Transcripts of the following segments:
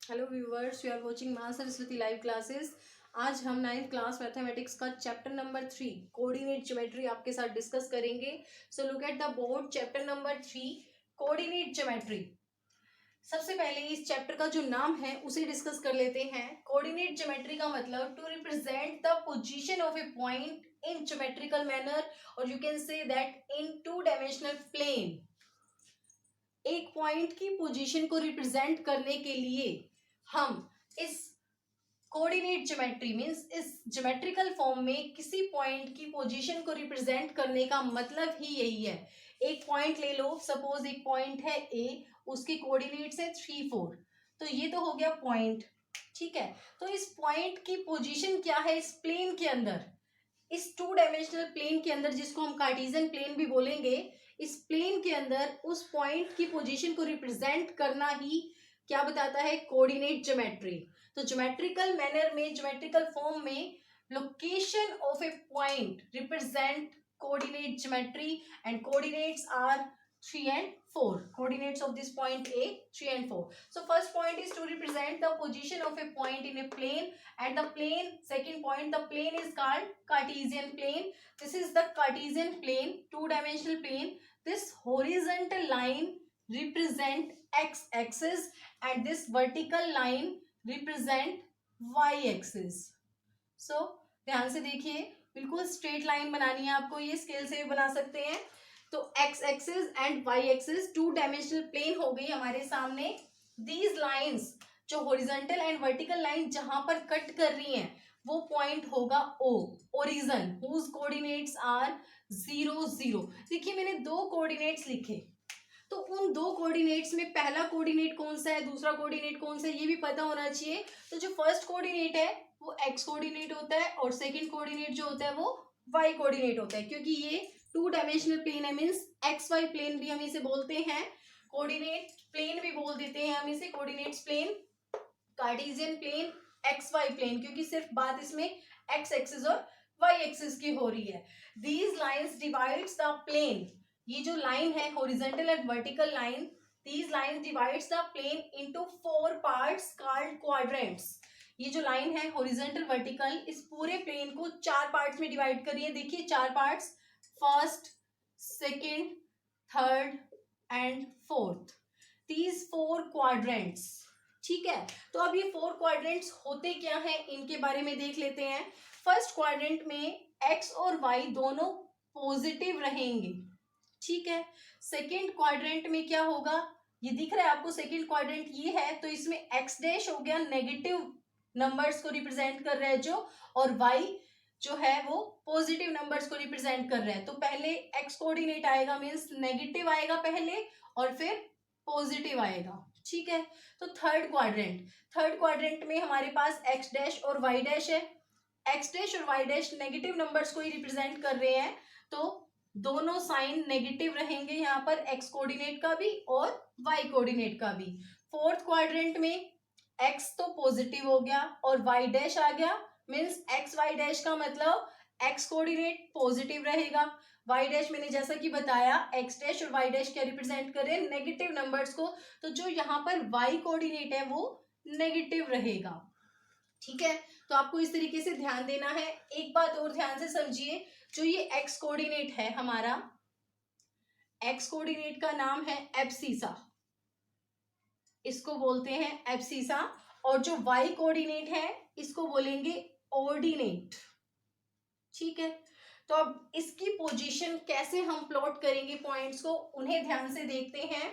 Hello viewers, you are watching Maa Saraswati live classes. आज हम 9th class mathematics का chapter number 3 coordinate geometry आपके साथ डिस्कस करेंगे। So look at the board, chapter number 3 coordinate geometry. सबसे पहले इस चैप्टर का जो नाम है उसे डिस्कस कर लेते हैं। कोऑर्डिनेट ज्योमेट्री का मतलब to represent the position of a point in geometrical manner, और you can say that in two dimensional plane. एक पॉइंट की पोजीशन को रिप्रेजेंट करने के लिए हम इस कोऑर्डिनेट ज्योमेट्री मींस इस ज्योमेट्रिकल फॉर्म में किसी पॉइंट की पोजीशन को रिप्रेजेंट करने का मतलब ही यही है। एक पॉइंट ले लो, सपोज एक पॉइंट है ए, उसके कोऑर्डिनेट्स है 3 4। तो ये तो हो गया पॉइंट, ठीक है। तो इस पॉइंट की पोजीशन क्या है इस प्लेन के अंदर, इस टू डायमेंशनल प्लेन के अंदर, जिसको हम कार्टेशियन प्लेन भी बोलेंगे। इस प्लेन के अंदर उस पॉइंट की पोजीशन को रिप्रेजेंट करना ही क्या बताता है, कोऑर्डिनेट ज्योमेट्री। तो ज्योमेट्रिकल मैनर में, ज्योमेट्रिकल फॉर्म में location of a point represent coordinate geometry, and coordinates are 3 and 4. Coordinates of this point A, 3 and 4. So first point is to represent the position of a point in a plane, and the plane, second point, the plane is called Cartesian plane. This is the Cartesian plane, two dimensional plane. This horizontal line represent x axis and this vertical line represent y axis. So ध्यान से देखिए, बिल्कुल straight line बनानी है आपको, ये scale से भी बना सकते हैं। तो x axis and y axis two dimensional plane हो गई हमारे सामने। दीज लाइंस, जो हॉरिजॉन्टल एंड वर्टिकल लाइन जहां पर कट कर रही हैं, वो पॉइंट होगा O, origin, whose coordinates are 0 0। देखिए मैंने दो कोऑर्डिनेट्स लिखे, तो उन दो कोऑर्डिनेट्स में पहला कोऑर्डिनेट कौन सा है, दूसरा कोऑर्डिनेट कौन सा है, ये भी पता होना चाहिए। तो जो फर्स्ट कोऑर्डिनेट है वो x कोऑर्डिनेट होता है, और सेकंड कोऑर्डिनेट जो होता है वो y कोऑर्डिनेट होता है, क्योंकि ये टू डायमेंशनल प्लेन है, मींस एक्स वाई प्लेन भी हम इसे बोलते हैं, कोऑर्डिनेट प्लेन भी बोल देते हैं हम इसे, coordinates plane, cartesian plane, X Y plane, क्योंकि सिर्फ बात इसमें एक्स एक्सिस और वाई एक्सिस की हो रही है। These lines divides the plane, ये जो लाइन है horizontal and vertical line, these lines divides the plane into 4 parts called quadrants. ये जो लाइन है हॉरिजॉन्टल वर्टिकल, इस पूरे प्लेन को 4 पार्ट्स में डिवाइड करिए। देखिए 4 parts, first, second, third and fourth, these 4 quadrants, ठीक है। तो अब ये 4 क्वाड्रेंट्स होते क्या हैं, इनके बारे में देख लेते हैं। फर्स्ट क्वाड्रेंट में x और y दोनों पॉजिटिव रहेंगे, ठीक है। सेकेंड क्वाड्रेंट में क्या होगा, ये दिख रहा है आपको, सेकेंड क्वाड्रेंट ये है, तो इसमें x डैश हो गया, नेगेटिव नंबर्स को रिप्रेजेंट कर रहा है जो, और y जो है वो पॉजिटिव नंबर्स को रिप्रेजेंट कर रहा है। तो पहले x कोऑर्डिनेट आएगा, मींस नेगेटिव आएगा पहले, और फिर पॉजिटिव आएगा, ठीक है। तो थर्ड क्वाड्रेंट में हमारे पास x डैश और y डैश है। x डैश और y डैश नेगेटिव नंबर्स को ही रिप्रेजेंट कर रहे हैं, तो दोनों साइन नेगेटिव रहेंगे यहाँ पर, x कोऑर्डिनेट का भी और y कोऑर्डिनेट का भी। फोर्थ क्वाड्रेंट में x तो पॉजिटिव हो गया और y डैश आ गया, मीन्स एक्स वाई डैश का मतलब x कोऑर्डिनेट पॉजिटिव रहेगा, y डैश मैंने जैसा कि बताया x डैश और y डैश क्या रिप्रेजेंट कर रहे हैं, नेगेटिव नंबर्स को, तो जो यहाँ पर y कोऑर्डिनेट है वो नेगेटिव रहेगा, ठीक है। तो आपको इस तरीके से ध्यान देना है। एक बात और ध्यान से समझिए, जो ये x कोऑर्डिनेट है हमारा, x कोऑर्डिनेट का नाम है एब्सिसा, इसको बोलते हैं एब्सिसा, और जो y कोऑर्डिनेट है इसको बोलेंगे ऑर्डिनेट, ठीक है। तो अब इसकी पोजीशन कैसे हम प्लॉट करेंगे पॉइंट्स को, उन्हें ध्यान से देखते हैं।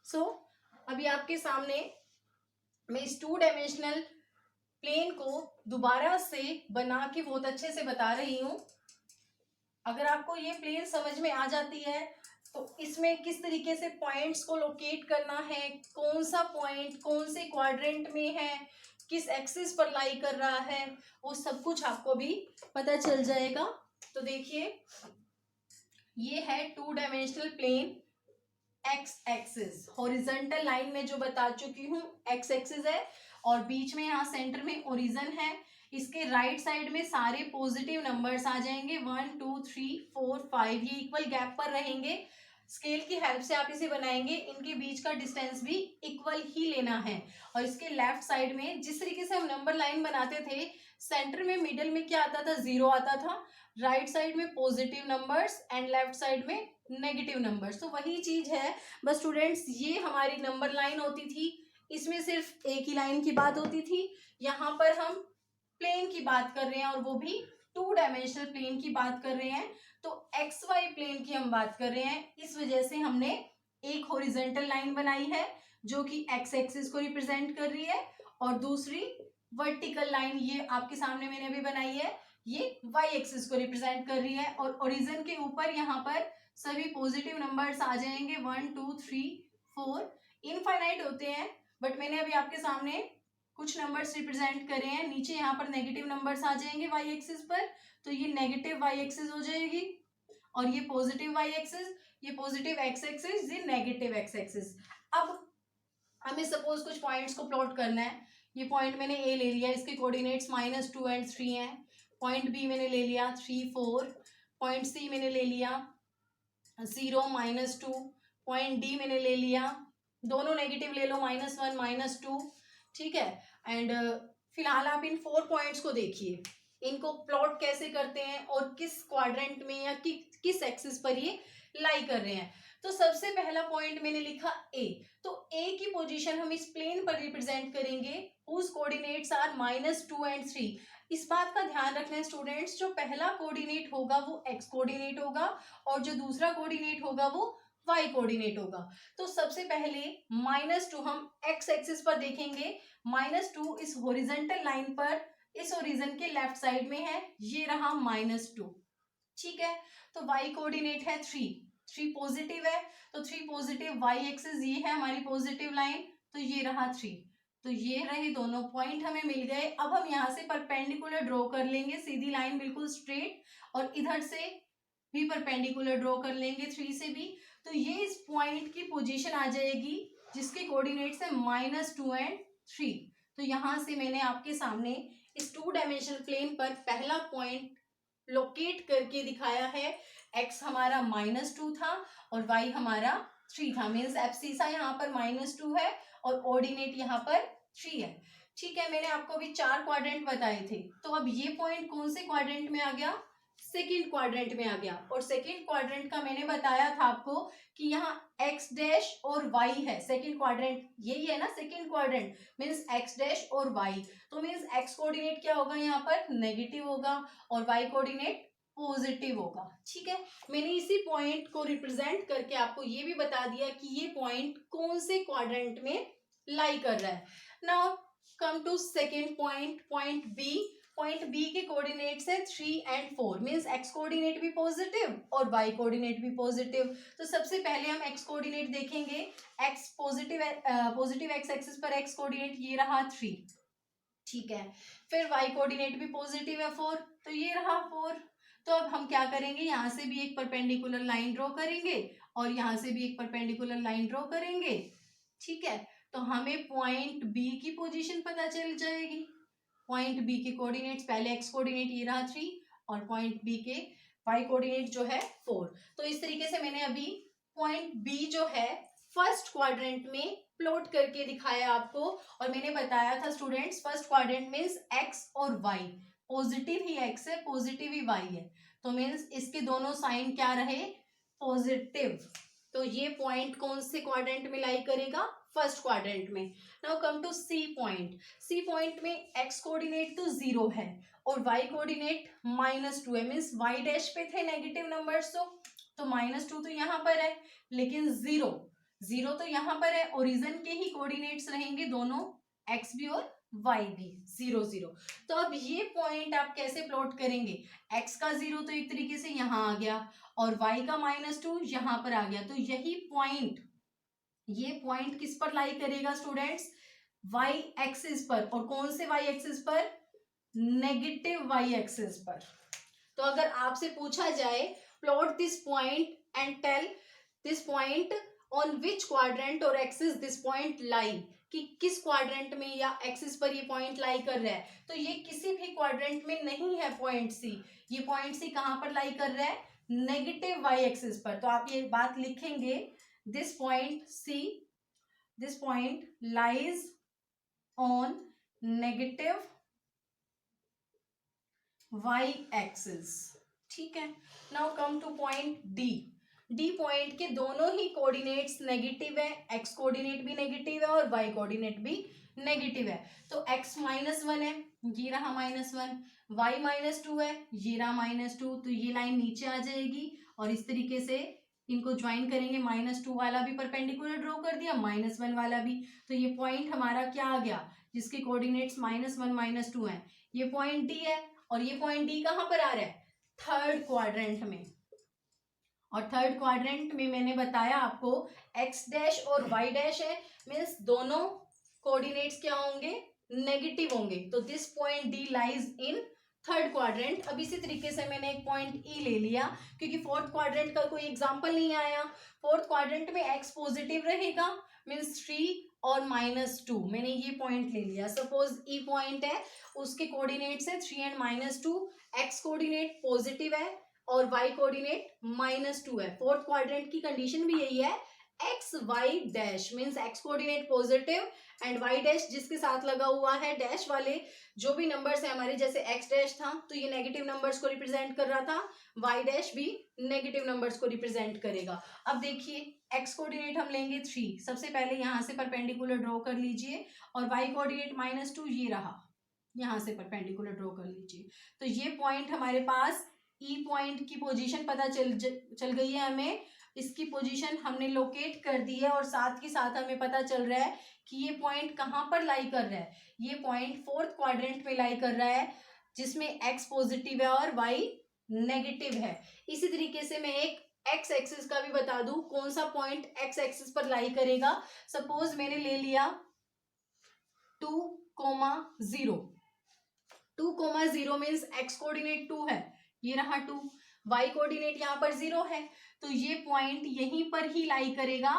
सो अभी आपके सामने मैं इस टू डायमेंशनल प्लेन को दोबारा से बना के बहुत अच्छे से बता रही हूं। अगर आपको ये प्लेन समझ में आ जाती है तो इसमें किस तरीके से पॉइंट्स को लोकेट करना है, कौन सा पॉइंट कौन से क्वाड्रेंट में है, किस एक्सिस पर लाई कर रहा है, वो सब कुछ आपको भी पता चल जाएगा। तो देखिए ये है two dimensional plane, X axis, horizontal line में जो बता चुकी हूँ एक्स एक्सिस है, और बीच में यहाँ सेंटर में ओरिजिन है। इसके राइट साइड में सारे पॉजिटिव नंबर्स आ जाएंगे, 1 2 3 4 5, ये इक्वल गैप पर रहेंगे। स्केल की हेल्प से आप इसे बनाएंगे, इनके बीच का डिस्टेंस भी इक्वल ही लेना है। और इसके लेफ्ट साइड में जिस तरीके से हम नंबर लाइन बनाते थे, सेंटर में मिडिल में क्या आता था, 0 आता था, राइट साइड में positive numbers and left side में नेगेटिव नंबर्स। तो वही चीज है बस स्टूडेंट्स, ये हमारी नंबर लाइन होती थी, इसमें सिर्फ एक ही लाइन की बात होती थी। यहाँ पर हम प्लेन की बात कर रहे हैं और वो भी 2 डायमेंशनल प्लेन की बात कर रहे हैं। तो एक्स वाई प्लेन की हम बात कर रहे हैं, इस वजह से हमने एक हॉरिजॉन्टल लाइन बनाई है जो कि एक्स एक्सिस को रिप्रेजेंट कर रही है, और दूसरी वर्टिकल लाइन ये आपके सामने मैंने अभी बनाई है, ये वाई एक्सिस को रिप्रेजेंट कर रही है। और ओरिजिन के ऊपर यहाँ पर सभी पॉजिटिव नंबर्स आ जाएंगे, 1 2 3 4, इनफाइनाइट होते हैं बट मैंने अभी आपके सामने कुछ नंबर्स रिप्रेजेंट करे हैं। नीचे यहाँ पर नेगेटिव नंबर्स आ जाएंगे वाई एक्सिस पर, तो ये नेगेटिव वाई एक्सिस हो जाएगी, और ये पॉजिटिव वाई एक्सिस, ये पॉजिटिव एक्स एक्सिस, ये नेगेटिव एक्स एक्सिस। अब हमें सपोज कुछ पॉइंट्स को प्लॉट करना है। ये पॉइंट मैंने ए ले लिया, इसके कोऑर्डिनेट्स -2 एंड 3 हैं। पॉइंट बी मैंने ले लिया 3 4, पॉइंट सी मैंने ले लिया 0 -2, पॉइंट डी मैंने ले लिया, दोनों नेगेटिव ले लो, -1 -2, ठीक है। एंड फिलहाल आप इन 4 पॉइंट्स को देखिए, इनको प्लॉट कैसे करते हैं और किस क्वाड्रेंट में या किस एक्सिस पर ये लाई कर रहे हैं। तो सबसे पहला पॉइंट मैंने लिखा ए, तो ए की पोजीशन हम इस प्लेन पर रिप्रेजेंट करेंगे, whose कोऑर्डिनेट्स आर -2 एंड 3। इस बात का ध्यान रखना है स्टूडेंट्स, जो पहला कोऑर्डिनेट होगा वो एक्स कोऑर्डिनेट होगा और जो दूसरा कोऑर्डिनेट होगा वो वाई कोऑर्डिनेट होगा। तो सबसे पहले -2 हम एक्स एक्सिस पर देखेंगे, -2 इस हॉरिजॉन्टल लाइन पर इस ओरिजिन के लेफ्ट साइड में है, ये रहा -2, ठीक है। तो वाई कोऑर्डिनेट है 3 पॉजिटिव है, तो 3 पॉजिटिव वाई एक्सिस ये है हमारी पॉजिटिव लाइन, तो ये रहा 3। तो ये रहे दोनों पॉइंट हमें मिल गए। अब हम यहाँ से परपेंडिकुलर ड्रॉ कर लेंगे, सीधी लाइन बिल्कुल स्ट्रेट, और इधर से भी परपेंडिकुलर ड्रॉ कर लेंगे 3 से भी। तो ये इस पॉइंट की पोजीशन आ जाएगी जिसके कोऑर्डिनेट्स है -2 एंड 3। तो यहाँ से मैंने आपके सामने इस 2 डायमेंशनल प्लेन पर पहला पॉइंट लोकेट करके दिखाया है। x हमारा -2 था और y हमारा 3 था, मीन्स एब्सिसा यहाँ पर -2 है और ऑर्डिनेट यहाँ पर 3 है, ठीक है। मैंने आपको अभी 4 क्वाड्रेंट बताए थे, तो अब ये पॉइंट कौन से क्वाड्रेंट में आ गया, सेकेंड क्वाड्रेंट में आ गया। और सेकेंड क्वाड्रेंट का मैंने बताया था आपको कि यहाँ एक्स डैश और वाई है, सेकेंड क्वाड्रेंट यही है ना, second quadrant means x dash और वाई। तो मीन्स एक्स कोऑर्डिनेट क्या होगा, यहाँ पर नेगेटिव होगा और वाई कोऑर्डिनेट पॉजिटिव होगा, ठीक है। मैंने इसी पॉइंट को रिप्रेजेंट करके आपको ये भी बता दिया कि ये पॉइंट कौन से क्वाड्रेंट में लाई कर रहा है। Now come to second point, point B. Point B के कोऑर्डिनेट्स है 3 एंड 4, मीन्स एक्स कोऑर्डिनेट भी पॉजिटिव और वाई कोऑर्डिनेट भी पॉजिटिव। तो सबसे पहले हम एक्स कोऑर्डिनेट देखेंगे, एक्स पॉजिटिव एक्स एक्सिस पर एक्स कोऑर्डिनेट ये रहा 3, ठीक है। फिर वाई कोऑर्डिनेट भी पॉजिटिव है 4, तो ये रहा 4। तो अब हम क्या करेंगे, यहाँ से भी एक परपेंडिकुलर लाइन ड्रॉ करेंगे और यहाँ से भी एक परपेंडिकुलर लाइन ड्रॉ करेंगे, ठीक है। तो हमें पॉइंट बी की पोजीशन पता चल जाएगी। पॉइंट बी के कोऑर्डिनेट्स, पहले एक्स कोऑर्डिनेट ये रहा 3 और पॉइंट बी के वाई कोऑर्डिनेट जो है 4। तो इस तरीके से मैंने अभी पॉइंट बी जो है फर्स्ट क्वाड्रेंट में प्लॉट करके दिखाया आपको। और मैंने बताया था students, first quadrant means x और वाई, पॉजिटिव ही एक्स है पॉजिटिव ही वाई है, तो मीन्स इसके दोनों साइन क्या रहे, पॉजिटिव। तो ये पॉइंट कौन से क्वाड्रेंट में लाई करेगा, फर्स्ट क्वाड्रेंट में। Now come to C point. C point में एक्स कोऑर्डिनेट तो 0 है और वाई कोऑर्डिनेट -2 है, मीन्स वाई डैश पे थे नेगेटिव नंबर्स, तो -2 तो यहाँ पर है, लेकिन 0 तो यहाँ पर है। ओरिजिन के ही कोऑर्डिनेट्स रहेंगे दोनों, एक्स भी और वाई भी 0 0। तो अब ये पॉइंट आप कैसे प्लॉट करेंगे, एक्स का 0 तो एक तरीके से यहाँ आ गया और वाई का -2 यहाँ पर आ गया। तो यही पॉइंट, ये पॉइंट किस पर लाई करेगा स्टूडेंट्स, वाई एक्सिस पर। और कौन से वाई एक्सिस पर, नेगेटिव वाई एक्सिस पर। तो अगर आपसे पूछा जाए plot this point and tell this point on which quadrant और एक्सिस दिस पॉइंट लाई, कि किस क्वाड्रेंट में या एक्सिस पर ये पॉइंट लाई कर रहा है, तो ये किसी भी क्वाड्रेंट में नहीं है पॉइंट सी। ये पॉइंट सी कहाँ पर लाई कर रहा है, नेगेटिव वाई एक्सिस पर। तो आप ये बात लिखेंगे, this point C, this point lies on negative Y axis. ठीक है, now come to point D. D point के दोनों ही कोऑर्डिनेट्स नेगेटिव है, एक्स कोऑर्डिनेट भी नेगेटिव है और वाई कोऑर्डिनेट भी नेगेटिव है। तो x -1 है, ये रहा -1, y -2 है, ये रहा -2, तो ये लाइन नीचे आ जाएगी और इस तरीके से इनको ज्वाइन करेंगे। -2 वाला भी परपेंडिकुलर ड्रॉ कर दिया, -1 वाला भी। तो ये पॉइंट हमारा क्या आ गया, जिसके कोऑर्डिनेट्स -1 -2 है, ये पॉइंट डी है। और ये पॉइंट डी कहाँ पर आ रहा है, थर्ड क्वाड्रेंट में। और थर्ड क्वाड्रेंट में मैंने बताया आपको x डैश और y डैश है, मीन्स दोनों कोऑर्डिनेट्स क्या होंगे, नेगेटिव होंगे। तो this point D lies in third quadrant. अब इसी तरीके से मैंने एक पॉइंट ई ले लिया, क्योंकि फोर्थ क्वाड्रेंट का कोई एग्जांपल नहीं आया। फोर्थ क्वाड्रेंट में x पॉजिटिव रहेगा, मीन्स 3 और -2, मैंने ये पॉइंट ले लिया। सपोज ई पॉइंट है, उसके कोऑर्डिनेट्स है 3 एंड -2, x कोऑर्डिनेट पॉजिटिव है और y कोऑर्डिनेट -2 है। फोर्थ क्वाड्रेंट की कंडीशन भी यही है, X Y dash, means X coordinate positive and Y dash जिसके साथ लगा हुआ है डैश वाले जो भी नंबर्स है हमारे, जैसे एक्स डैश था तो ये नेगेटिव नंबर्स को रिप्रेजेंट कर रहा था, वाई डैश भी नेगेटिव नंबर्स को रिप्रेजेंट करेगा। अब देखिए एक्स कोऑर्डिनेट हम लेंगे 3, सबसे पहले यहाँ से परपेंडिकुलर ड्रॉ कर लीजिए, और वाई कोऑर्डिनेट -2 ये रहा, यहाँ से परपेंडिकुलर ड्रॉ कर लीजिए। तो ये पॉइंट हमारे पास ई पॉइंट की पोजीशन पता चल गई है हमें, इसकी पोजीशन हमने लोकेट कर दी है, और साथ ही साथ हमें पता चल रहा है कि ये पॉइंट कहाँ पर लाई कर रहा है, ये पॉइंट फोर्थ क्वाड्रेंट में लाई कर रहा है, जिसमें एक्स पॉजिटिव है और वाई नेगेटिव है। इसी तरीके से मैं एक एक्स एक्सिस का भी बता दूं, कौन सा पॉइंट एक्स एक्सिस पर लाई करेगा। सपोज मैंने ले लिया 2,0, 2,0 मीन्स एक्स कोऑर्डिनेट 2 है, ये रहा 2, वाई कोऑर्डिनेट यहाँ पर 0 है, तो ये पॉइंट यहीं पर ही लाई करेगा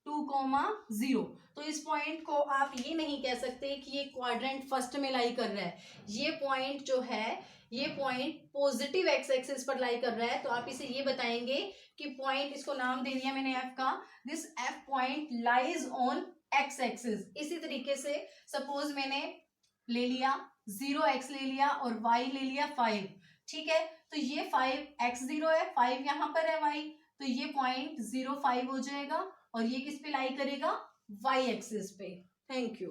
2,0। तो इस पॉइंट को आप ये नहीं कह सकते कि ये क्वाड्रेंट फर्स्ट में लाई कर रहा है, ये पॉइंट जो है ये पॉइंट पॉजिटिव एक्स एक्सिस पर लाई कर रहा है। तो आप इसे ये बताएंगे कि पॉइंट, इसको नाम दे दिया मैंने एफ का, this F point lies on x axis. इसी तरीके से सपोज मैंने ले लिया 0x ले लिया और y ले लिया 5, ठीक है, तो ये 5x0 है, 5 यहाँ पर है y, तो ये पॉइंट 0, 5 हो जाएगा और ये किस पे लाई करेगा, y एक्सिस पे। Thank you.